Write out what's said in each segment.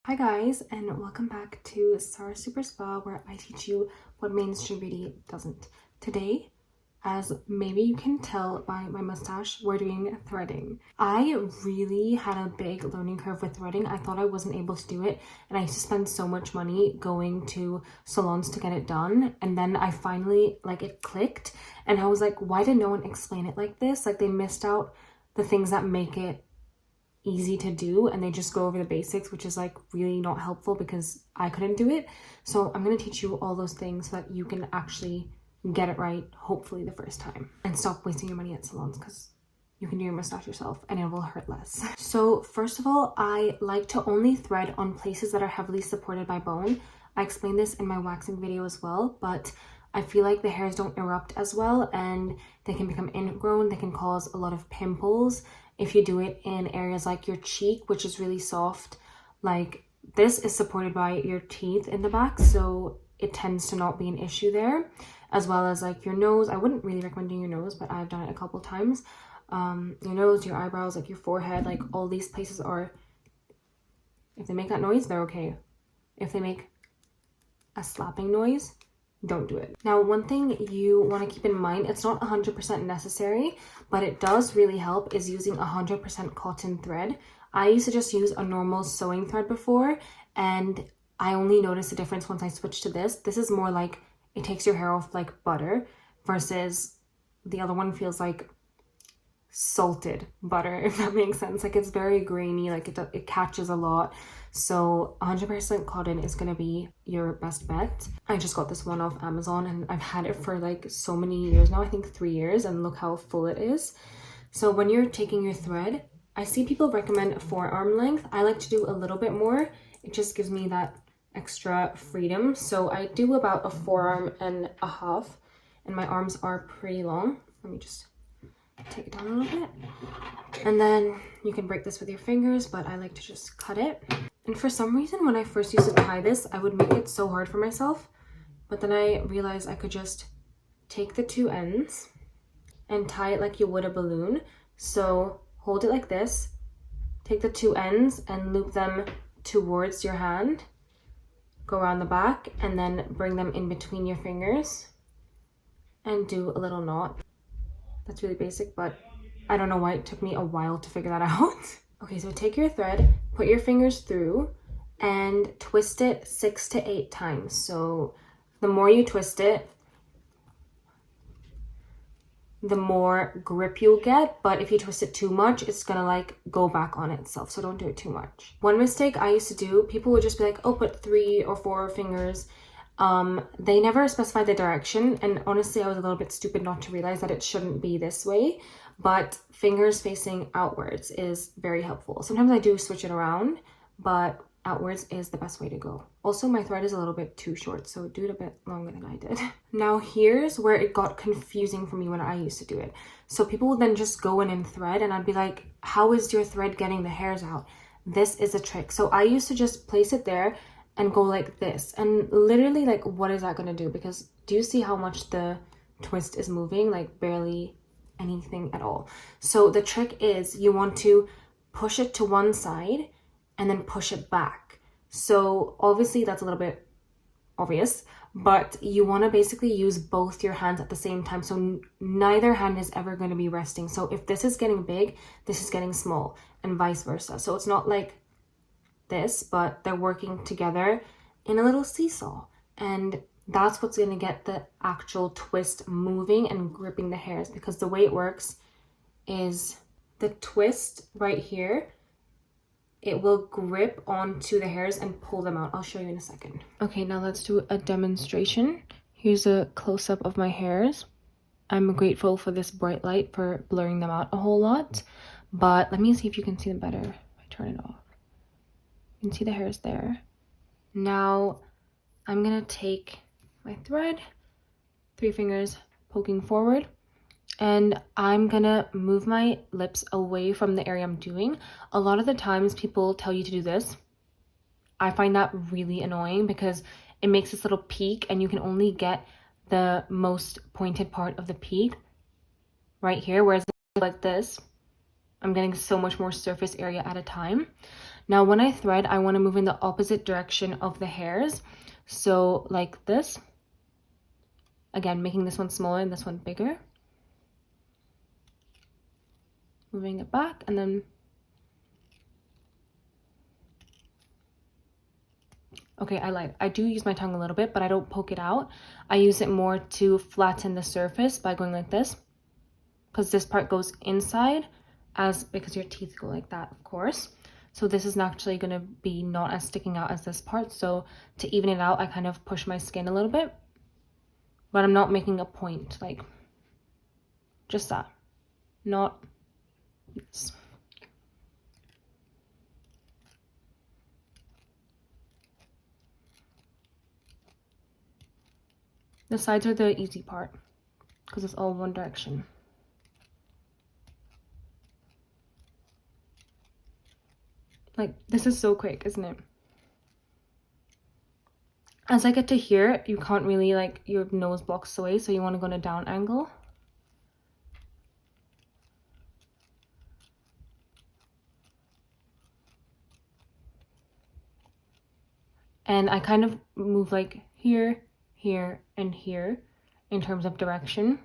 Hi guys, and welcome back to Sarah Super Spa, where I teach you what mainstream beauty doesn't. Today, as maybe you can tell by my mustache, we're doing threading. I really had a big learning curve with threading. I thought I wasn't able to do it, and I used to spend so much money going to salons to get it done, and then I finally, it clicked, and I was like, why did no one explain it like this? Like, they missed out the things that make it easy to do, and they just go over the basics, which is really not helpful because I couldn't do it. So I'm going to teach you all those things so that you can actually get it right, hopefully the first time, and stop wasting your money at salons, because you can do your mustache yourself and it will hurt less. So first of all, I like to only thread on places that are heavily supported by bone. I explained this in my waxing video as well, but I feel like the hairs don't erupt as well and they can become ingrown. They can cause a lot of pimples if you do it in areas like your cheek, which is really soft. Like, this is supported by your teeth in the back, so it tends to not be an issue there, as well as like your nose. I wouldn't really recommend doing your nose, but I've done it a couple times. Your nose, your eyebrows, like your forehead, like all these places are, if they make that noise, they're okay. If they make a slapping noise, don't do it. Now, one thing you want to keep in mind, it's not 100% necessary, but it does really help, is using 100% cotton thread. I used to just use a normal sewing thread before, and I only noticed a difference once I switched to this. This is more like, it takes your hair off like butter, versus the other one feels like salted butter, if that makes sense. Like, it's very grainy, like it catches a lot. So 100% cotton is going to be your best bet. I just got this one off Amazon and I've had it for like so many years now, I think 3 years, and look how full it is. So when you're taking your thread, I see people recommend forearm length. I like to do a little bit more. It just gives me that extra freedom. So I do about a forearm and a half, and my arms are pretty long. Let me just take it down a little bit. And then you can break this with your fingers, but I like to just cut it. And for some reason, when I first used to tie this, I would make it so hard for myself. But then I realized I could just take the two ends and tie it like you would a balloon. So hold it like this, take the two ends and loop them towards your hand, go around the back, and then bring them in between your fingers and do a little knot. That's really basic, but I don't know why it took me a while to figure that out. Okay, so take your thread, put your fingers through, and twist it 6 to 8 times. So the more you twist it, the more grip you'll get, but if you twist it too much, it's gonna go back on itself, so don't do it too much. One mistake I used to do, people would just be like, oh, put 3 or 4 fingers. They never specified the direction, and honestly I was a little bit stupid not to realize that it shouldn't be this way, but fingers facing outwards is very helpful. Sometimes I do switch it around, but outwards is the best way to go. Also, my thread is a little bit too short, so do it a bit longer than I did. Now here's where it got confusing for me when I used to do it. So people would then just go in and thread, and I'd be like, how is your thread getting the hairs out? This is a trick. So I used to just place it there and go like this, and literally, what is that gonna do? Because do you see how much the twist is moving? Like, barely anything at all. So the trick is, you want to push it to one side and then push it back. So obviously that's a little bit obvious, but you want to basically use both your hands at the same time, so neither hand is ever going to be resting. So if this is getting big, this is getting small, and vice versa. So it's not like this, but they're working together in a little seesaw, and that's what's going to get the actual twist moving and gripping the hairs. Because the way it works is, the twist right here, it will grip onto the hairs and pull them out. I'll show you in a second. Okay, now let's do a demonstration. Here's a close-up of my hairs. I'm grateful for this bright light for blurring them out a whole lot, but let me see if you can see them better if I turn it off. You can see the hairs there. Now I'm gonna take my thread, 3 fingers poking forward, and I'm gonna move my lips away from the area I'm doing. A lot of the times people tell you to do this. I find that really annoying because it makes this little peak, and you can only get the most pointed part of the peak right here, whereas like this, I'm getting so much more surface area at a time. Now when I thread, I want to move in the opposite direction of the hairs. So like this. Again, making this one smaller and this one bigger. Moving it back and then... Okay, I lied. I do use my tongue a little bit, but I don't poke it out. I use it more to flatten the surface by going like this. Because this part goes inside, because your teeth go like that, of course. So this is actually going to be not as sticking out as this part. So to even it out, I kind of push my skin a little bit. But I'm not making a point, like just that. Not this. The sides are the easy part because it's all one direction. Like, this is so quick, isn't it? As I get to here, you can't really, like, your nose blocks away, so you want to go in a down angle. And I kind of move like here, here, and here in terms of direction.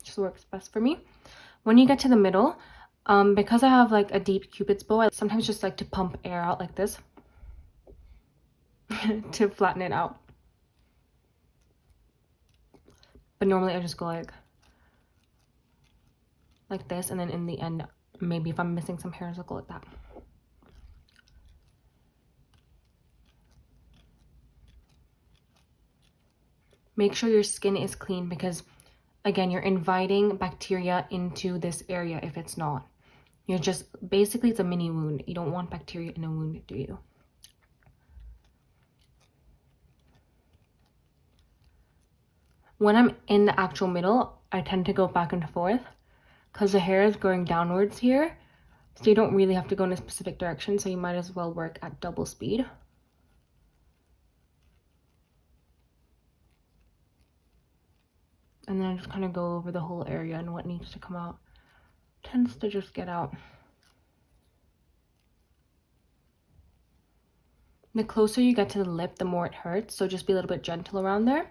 Just works best for me. When you get to the middle, because I have like a deep cupid's bow, I sometimes just like to pump air out like this to flatten it out. But normally I just go like this, and then in the end, maybe if I'm missing some hairs, I'll go like that. Make sure your skin is clean because, again, you're inviting bacteria into this area if it's not. You're just, basically it's a mini wound. You don't want bacteria in a wound, do you? When I'm in the actual middle, I tend to go back and forth because the hair is going downwards here. So you don't really have to go in a specific direction, so you might as well work at double speed. And then I just kind of go over the whole area, and what needs to come out tends to just get out. The closer you get to the lip, the more it hurts, so just be a little bit gentle around there.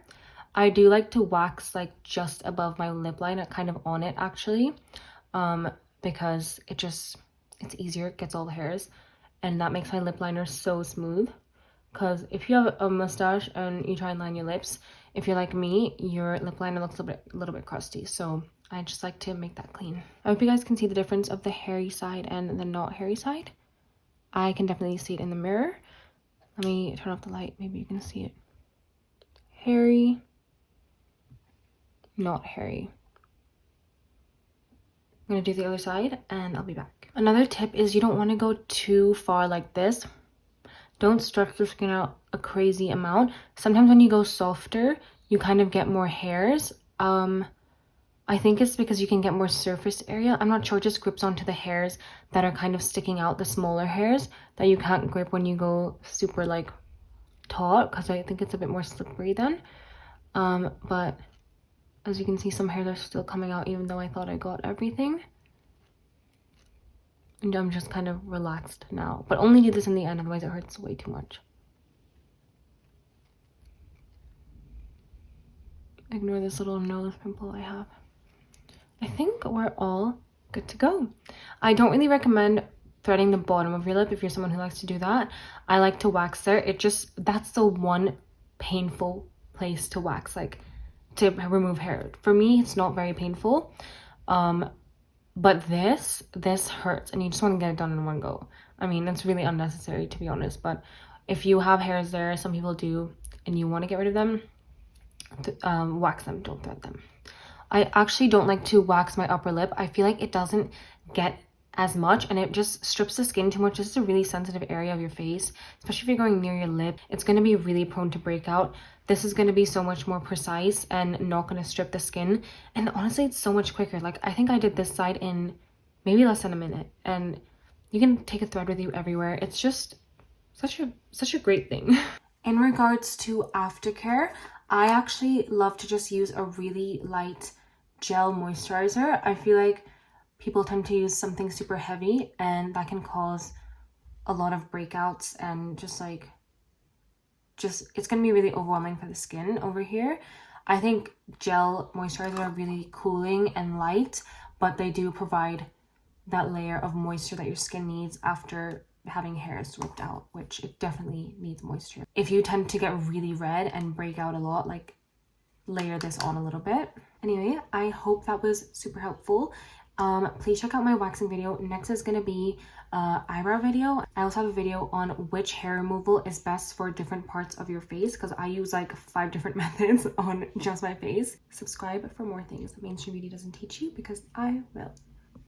I do like to wax like just above my lip line, kind of on it actually, because it's easier, it gets all the hairs, and that makes my lip liner so smooth. Because if you have a mustache and you try and line your lips, if you're like me, your lip liner looks a little bit crusty, so I just like to make that clean. I hope you guys can see the difference of the hairy side and the not hairy side. I can definitely see it in the mirror. Let me turn off the light, maybe you can see it. Hairy, not hairy. I'm gonna do the other side and I'll be back. Another tip is you don't want to go too far like this. Don't stretch your skin out a crazy amount. Sometimes when you go softer, you kind of get more hairs. I think it's because you can get more surface area. I'm not sure, it just grips onto the hairs that are kind of sticking out, the smaller hairs that you can't grip when you go super like taut, because I think it's a bit more slippery then. But as you can see, some hairs are still coming out even though I thought I got everything. And I'm just kind of relaxed now, but only do this in the end, otherwise it hurts way too much. Ignore this little nose pimple I have. I think we're all good to go. I don't really recommend threading the bottom of your lip if you're someone who likes to do that. I like to wax there. That's the one painful place to wax, like to remove hair. For me, it's not very painful. But this hurts and you just want to get it done in one go. I mean, that's really unnecessary to be honest, but if you have hairs there, some people do, and you want to get rid of them, wax them, don't thread them. I actually don't like to wax my upper lip. I feel like it doesn't get as much and it just strips the skin too much. This is a really sensitive area of your face, especially if you're going near your lip. It's going to be really prone to breakout. This is going to be so much more precise and not going to strip the skin, and honestly it's so much quicker. Like, I think I did this side in maybe less than a minute, and you can take a thread with you everywhere. It's just such a great thing. In regards to Aftercare, I actually love to just use a really light gel moisturizer. I feel like people tend to use something super heavy and that can cause a lot of breakouts and just it's gonna be really overwhelming for the skin over here. I think gel moisturizers are really cooling and light, but they do provide that layer of moisture that your skin needs after having hairs ripped out, which it definitely needs moisture. If you tend to get really red and break out a lot, like, layer this on a little bit. Anyway, I hope that was super helpful. Please check out my waxing video. Next is gonna be eyebrow video. I also have a video on which hair removal is best for different parts of your face, because I use like 5 different methods on just my face. Subscribe for more things that mainstream beauty doesn't teach you, because I will.